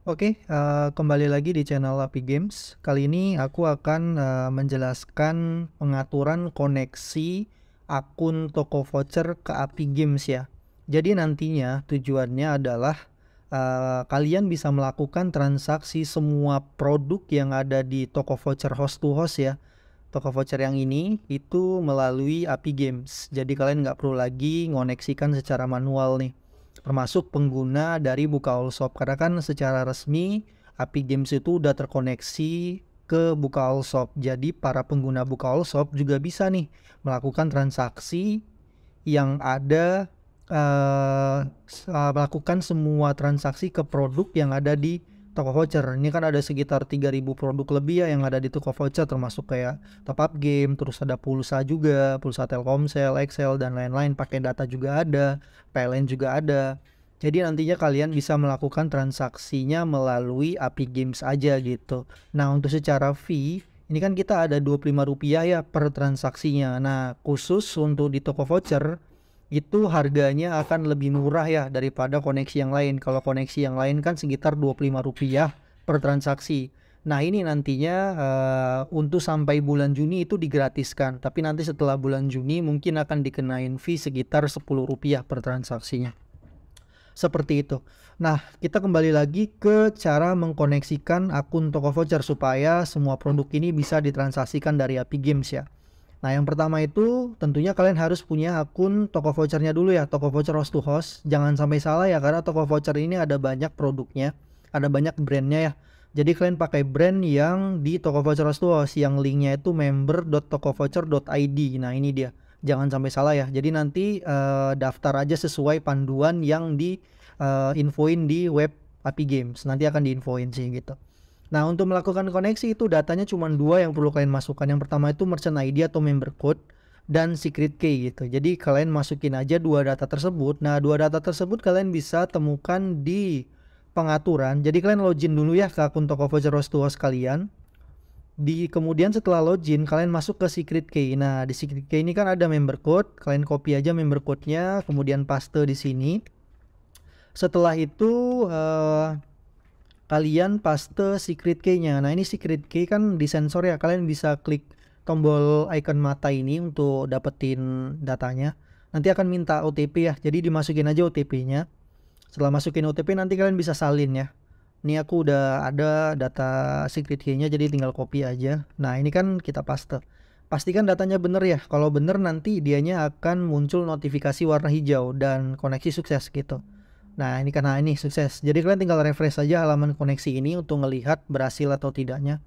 Oke, kembali lagi di channel Api Games. Kali ini aku akan menjelaskan pengaturan koneksi akun toko voucher ke Api Games ya. Jadi nantinya tujuannya adalah kalian bisa melakukan transaksi semua produk yang ada di toko voucher host to host ya. Toko voucher yang ini itu melalui Api Games. Jadi kalian nggak perlu lagi ngoneksikan secara manual nih. Termasuk pengguna dari Bukaulshop. Karena kan secara resmi Api Games itu udah terkoneksi ke Bukaulshop. Jadi para pengguna Bukaulshop juga bisa nih melakukan transaksi yang ada melakukan semua transaksi ke produk yang ada di toko voucher. Ini kan ada sekitar 3000 produk lebih ya yang ada di toko voucher, termasuk kayak top up game, terus ada pulsa juga, pulsa Telkomsel, Excel dan lain-lain, pakai data juga ada, PLN juga ada. Jadi nantinya kalian bisa melakukan transaksinya melalui Api Games aja gitu. Nah, untuk secara fee ini kan kita ada Rp25 ya per transaksinya. Nah, khusus untuk di toko voucher itu harganya akan lebih murah ya daripada koneksi yang lain. Kalau koneksi yang lain kan sekitar Rp25 per transaksi. Nah, ini nantinya untuk sampai bulan Juni itu digratiskan. Tapi nanti setelah bulan Juni mungkin akan dikenain fee sekitar Rp10 per transaksinya. Seperti itu. Nah, kita kembali lagi ke cara mengkoneksikan akun toko voucher supaya semua produk ini bisa ditransaksikan dari Api Games ya. Nah, yang pertama itu tentunya kalian harus punya akun toko vouchernya dulu ya, toko voucher host to host. Jangan sampai salah ya, karena toko voucher ini ada banyak produknya, ada banyak brandnya ya. Jadi kalian pakai brand yang di toko voucher host to host, yang linknya itu member.tokovoucher.id. Nah, ini dia. Jangan sampai salah ya. Jadi nanti daftar aja sesuai panduan yang di infoin di web Api Games. Nanti akan diinfoin sih gitu. Nah, untuk melakukan koneksi itu datanya cuma dua yang perlu kalian masukkan. Yang pertama itu merchant ID atau member code dan secret key gitu. Jadi kalian masukin aja dua data tersebut. Nah, dua data tersebut kalian bisa temukan di pengaturan. Jadi kalian login dulu ya ke akun toko voucher host to host kalian. Kemudian setelah login kalian masuk ke secret key. Nah, di secret key ini kan ada member code. Kalian copy aja member code-nya, kemudian paste di sini. Setelah itu kalian paste secret key-nya. Nah, ini secret key kan disensor ya. Kalian bisa klik tombol icon mata ini untuk dapetin datanya. Nanti akan minta OTP ya. Jadi dimasukin aja OTP-nya. Setelah masukin OTP nanti kalian bisa salin ya. Ini aku udah ada data secret key-nya, jadi tinggal copy aja. Nah, ini kan kita paste. Pastikan datanya bener ya. Kalau bener nanti dianya akan muncul notifikasi warna hijau dan koneksi sukses gitu. Nah, ini karena ini sukses. Jadi kalian tinggal refresh saja halaman koneksi ini untuk melihat berhasil atau tidaknya.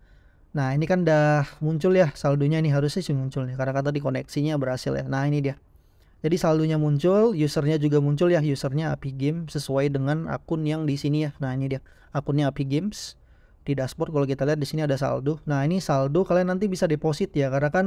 Nah, ini kan udah muncul ya saldonya, ini harusnya sih muncul nih karena kata di koneksinya berhasil ya. Nah, ini dia. Jadi saldonya muncul, usernya juga muncul ya, usernya Api Games sesuai dengan akun yang di sini ya. Nah, ini dia. Akunnya Api Games. Di dashboard kalau kita lihat di sini ada saldo. Nah, ini saldo kalian nanti bisa deposit ya karena kan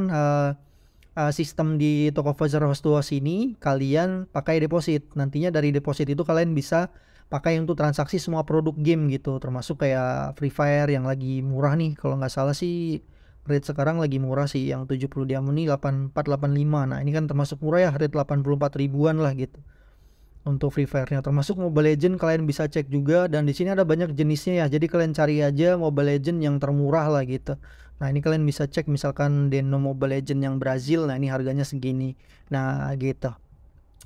sistem di toko voucher host to host ini kalian pakai deposit. Nantinya dari deposit itu kalian bisa pakai untuk transaksi semua produk game gitu, termasuk kayak Free Fire yang lagi murah nih. Kalau nggak salah sih rate sekarang lagi murah sih, yang 70 diamond nih 8485. Nah, ini kan termasuk murah ya, rate 84 ribuan lah gitu untuk Free Fire-nya. Termasuk Mobile Legend kalian bisa cek juga, dan di sini ada banyak jenisnya ya. Jadi kalian cari aja Mobile Legend yang termurah lah gitu. Nah, ini kalian bisa cek misalkan Deno Mobile Legend yang Brazil. Nah, ini harganya segini. Nah, gitu.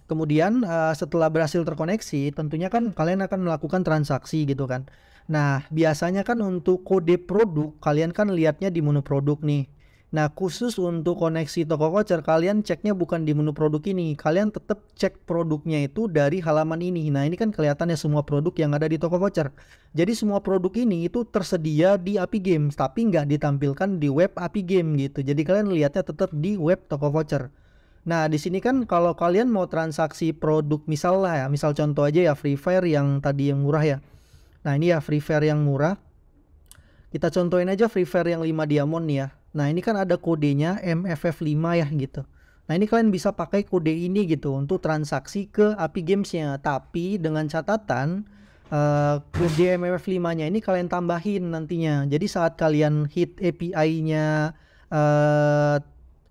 Kemudian setelah berhasil terkoneksi, tentunya kan kalian akan melakukan transaksi gitu kan. Nah, biasanya kan untuk kode produk kalian kan lihatnya di menu produk nih. Nah, khusus untuk koneksi toko voucher kalian ceknya bukan di menu produk ini. Kalian tetap cek produknya itu dari halaman ini. Nah, ini kan kelihatannya semua produk yang ada di toko voucher. Jadi semua produk ini itu tersedia di Api Games, tapi nggak ditampilkan di web Api Game gitu. Jadi kalian lihatnya tetap di web toko voucher. Nah, di sini kan kalau kalian mau transaksi produk misal lah ya, misal contoh aja ya Free Fire yang tadi yang murah ya. Nah, ini ya Free Fire yang murah. Kita contohin aja Free Fire yang 5 diamond nih ya. Nah, ini kan ada kodenya MFF5 ya gitu. Nah, ini kalian bisa pakai kode ini gitu untuk transaksi ke Api Games-nya. Tapi dengan catatan kode MFF5-nya ini kalian tambahin nantinya. Jadi saat kalian hit API-nya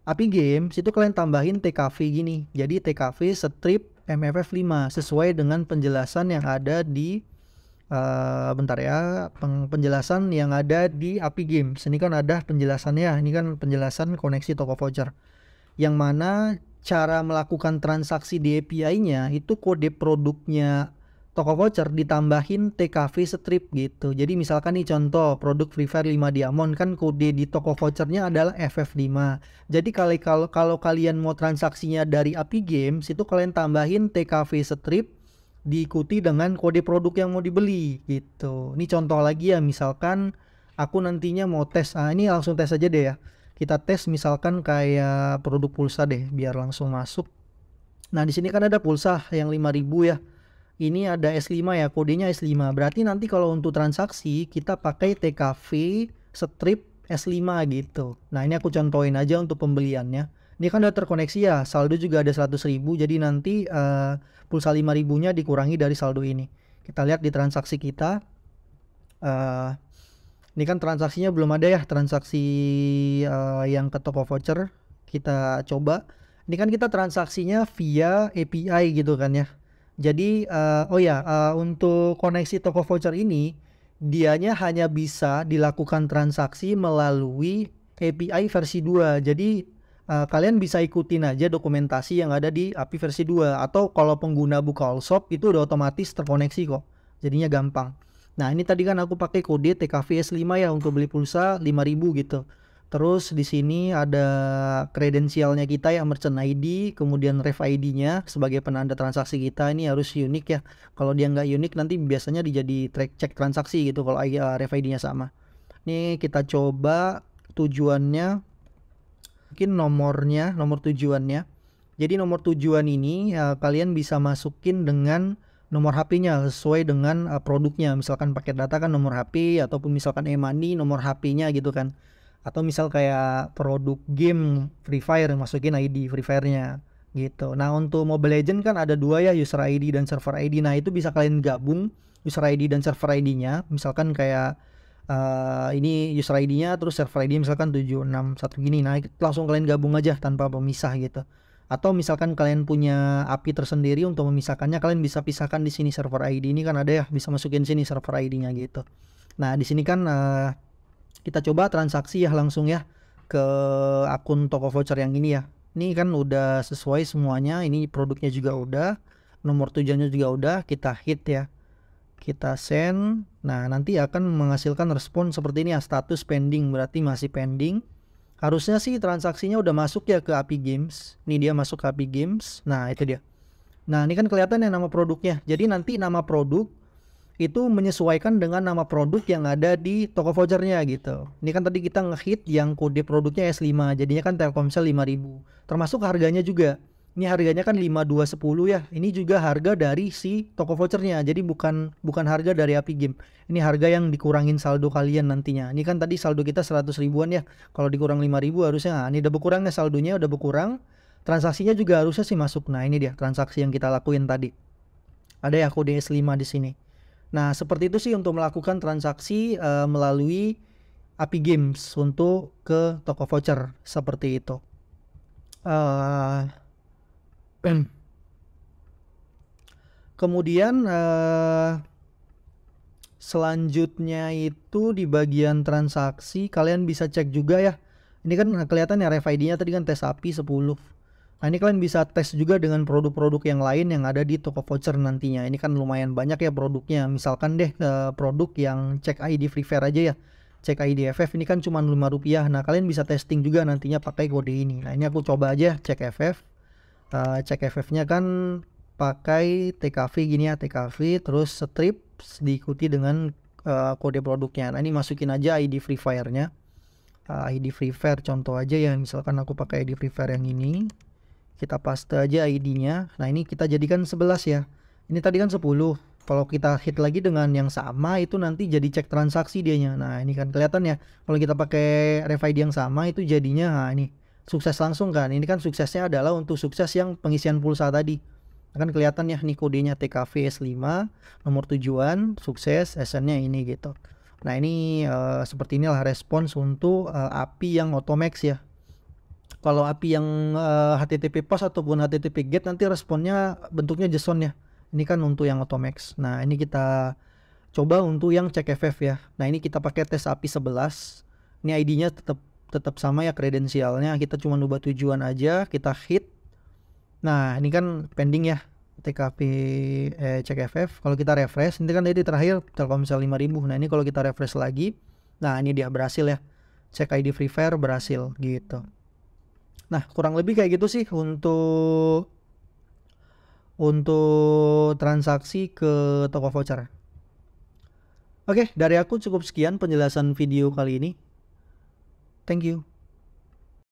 Api Games itu kalian tambahin TKV gini. Jadi TKV strip MFF5 sesuai dengan penjelasan yang ada di Bentar ya, penjelasan yang ada di API Games. Ini kan ada penjelasannya, ini kan penjelasan koneksi toko voucher. Yang mana cara melakukan transaksi di API-nya itu kode produknya toko voucher ditambahin TKV strip gitu. Jadi misalkan nih contoh produk Free Fire 5 Diamond kan kode di toko vouchernya adalah FF5. Jadi kalau kalian mau transaksinya dari API Games itu kalian tambahin TKV strip diikuti dengan kode produk yang mau dibeli gitu. Ini contoh lagi ya, misalkan aku nantinya mau tes. Ini langsung tes aja deh ya. Kita tes misalkan kayak produk pulsa deh biar langsung masuk. Nah, di sini kan ada pulsa yang 5000 ya. Ini ada S5 ya, kodenya S5. Berarti nanti kalau untuk transaksi kita pakai TKV strip S5 gitu. Nah, ini aku contohin aja untuk pembeliannya. Ini kan udah terkoneksi ya, saldo juga ada 100.000. Jadi nanti pulsa 5.000-nya dikurangi dari saldo ini. Kita lihat di transaksi kita. Ini kan transaksinya belum ada ya, transaksi yang ke toko voucher. Kita coba. Ini kan kita transaksinya via API gitu kan ya. Jadi untuk koneksi toko voucher ini dianya hanya bisa dilakukan transaksi melalui API versi 2. Jadi kalian bisa ikutin aja dokumentasi yang ada di API versi 2, atau kalau pengguna buka all shop itu udah otomatis terkoneksi kok. Jadinya gampang. Nah, ini tadi kan aku pakai kode TKVS5 ya untuk beli pulsa 5.000 gitu. Terus di sini ada kredensialnya kita ya, merchant ID, kemudian ref ID-nya sebagai penanda transaksi kita. Ini harus unik ya. Kalau dia nggak unik nanti biasanya dijadi cek transaksi gitu kalau ref ID-nya sama. Ini kita coba tujuannya, mungkin nomor tujuannya. Jadi nomor tujuan ini kalian bisa masukin dengan nomor HP-nya sesuai dengan produknya. Misalkan paket data kan nomor HP, ataupun misalkan e-money nomor HP-nya gitu kan. Atau misal kayak produk game Free Fire masukin ID Free Fire-nya gitu. Nah, untuk Mobile Legend kan ada dua ya, user ID dan server ID. Nah, itu bisa kalian gabung user ID dan server ID-nya. Misalkan kayak ini user ID-nya terus server ID misalkan 761 gini. Nah, langsung kalian gabung aja tanpa pemisah gitu. Atau misalkan kalian punya API tersendiri untuk memisahkannya, kalian bisa pisahkan di sini server ID ini kan ada ya, bisa masukin sini server ID-nya gitu. Nah, di sini kan kita coba transaksi ya langsung ya ke akun toko voucher yang ini ya. Ini kan udah sesuai semuanya, ini produknya juga udah, nomor tujuannya juga udah, kita hit ya. Kita send. Nah, nanti akan menghasilkan respon seperti ini ya, status pending, berarti masih pending. Harusnya sih transaksinya udah masuk ya ke API Games. Ini dia masuk ke API Games. Nah, itu dia. Nah, ini kan kelihatan ya nama produknya. Jadi nanti nama produk itu menyesuaikan dengan nama produk yang ada di toko vouchernya gitu. Ini kan tadi kita ngehit yang kode produknya S5, jadinya kan Telkomsel 5.000. Termasuk harganya juga. Ini harganya kan 5210 ya. Ini juga harga dari si toko vouchernya. Jadi bukan harga dari API Game. Ini harga yang dikurangin saldo kalian nantinya. Ini kan tadi saldo kita 100 ribuan ya. Kalau dikurang 5.000 harusnya, ini udah berkurang ya, saldonya udah berkurang. Transaksinya juga harusnya sih masuk. Nah, ini dia transaksi yang kita lakuin tadi. Ada ya kode S5 di sini. Nah, seperti itu sih untuk melakukan transaksi melalui API Games untuk ke toko voucher seperti itu. Kemudian selanjutnya itu di bagian transaksi kalian bisa cek juga ya. Ini kan kelihatan ya ref ID-nya tadi kan tes API 10. Nah, ini kalian bisa tes juga dengan produk-produk yang lain yang ada di toko voucher nantinya. Ini kan lumayan banyak ya produknya. Misalkan deh produk yang cek ID Free Fire aja ya. Cek ID FF ini kan cuma Rp5. Nah, kalian bisa testing juga nantinya pakai kode ini. Nah, ini aku coba aja cek FF. Cek FF-nya kan pakai TKV gini ya, TKV terus strip diikuti dengan kode produknya. Nah, ini masukin aja ID Free Fire-nya. ID Free Fire contoh aja ya. Misalkan aku pakai ID Free Fire yang ini. Kita paste aja ID-nya. Nah, ini kita jadikan 11 ya. Ini tadi kan 10. Kalau kita hit lagi dengan yang sama itu nanti jadi cek transaksi dianya. Nah, ini kan kelihatan ya. Kalau kita pakai ref ID yang sama itu jadinya ini sukses langsung kan. Ini kan suksesnya adalah untuk sukses yang pengisian pulsa tadi. Kan kelihatan ya nih kodenya TKV S5, nomor tujuan, sukses, SN-nya ini gitu. Nah, ini seperti inilah respons untuk API yang Automax ya. Kalau API yang HTTP POST ataupun HTTP GET nanti responnya bentuknya JSON ya. Ini kan untuk yang Automax. Nah, ini kita coba untuk yang cek FF ya. Nah ini kita pakai tes API 11. Ini ID-nya tetap sama ya, kredensialnya. Kita cuma ubah tujuan aja, kita hit. Nah ini kan pending ya, TKP cek FF. Kalau kita refresh, ini kan tadi terakhir Telkomsel 5000. Nah ini kalau kita refresh lagi, nah ini dia berhasil ya. Cek ID Free Fire berhasil gitu. Nah kurang lebih kayak gitu sih untuk transaksi ke toko voucher. Oke, dari aku cukup sekian penjelasan video kali ini. Thank you.